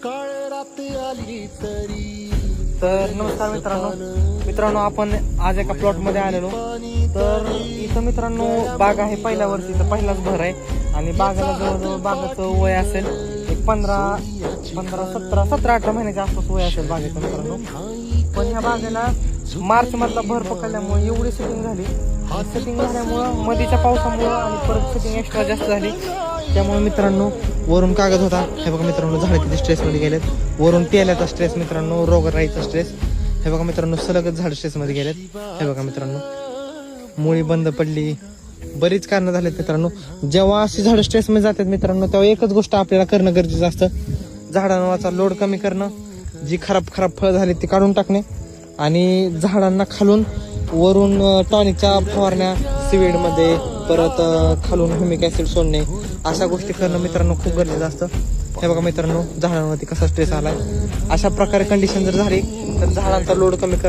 तर नमस्कार मित्रांनो आपण आज एका प्लॉट मध्ये आलेलो. तर इथं मित्रांनो बाग आहे, पहिल्या वर्षी तर पहिलाच भर आहे आणि बागाला जवळजवळ बागाचं वय असेल एक 17-18 महिन्याच्या आसपास वय असेल बागेचं मित्रांनो. पण ह्या बागेला मार्च मधला भर पकडल्यामुळे एवढी सेटिंग झाली. सेटिंग झाल्यामुळं मधीच्या पावसामुळं आणि परत सेटिंग एक्स्ट्रा जास्त झाली. त्यामुळे मित्रांनो वरून कागद होता. हे बघा मित्रांनो झाडं किती स्ट्रेस मध्ये गेलेत. वरून तेलाचा स्ट्रेस मित्रांनो, रोगराईचा स्ट्रेस. हे बघा मित्रांनो सलगच झाड स्ट्रेस मध्ये गेलेत. हे बघा मित्रांनो मुळी बंद पडली, बरीच कारणं झालेत मित्रांनो. जेव्हा अशी झाडं स्ट्रेस मध्ये जातात मित्रांनो तेव्हा एकच गोष्ट आपल्याला करणं गरजेचं असतं, झाडांवरचा लोड कमी करणं, जी खराब फळं झाली ती काढून टाकणे आणि झाडांना खालून वरून टॉनिकच्या फवारण्या सिविडमध्ये, परत खालून ह्युमिक ऍसिड सोडणे, अशा गोष्टी करणं मित्रांनो खूप गरजेचं असतं. हे बघा मित्रांनो झाडांवरती कसा स्ट्रेस आलाय. अशा प्रकारे कंडिशन जर झाली तर झाडांचा लोड कमी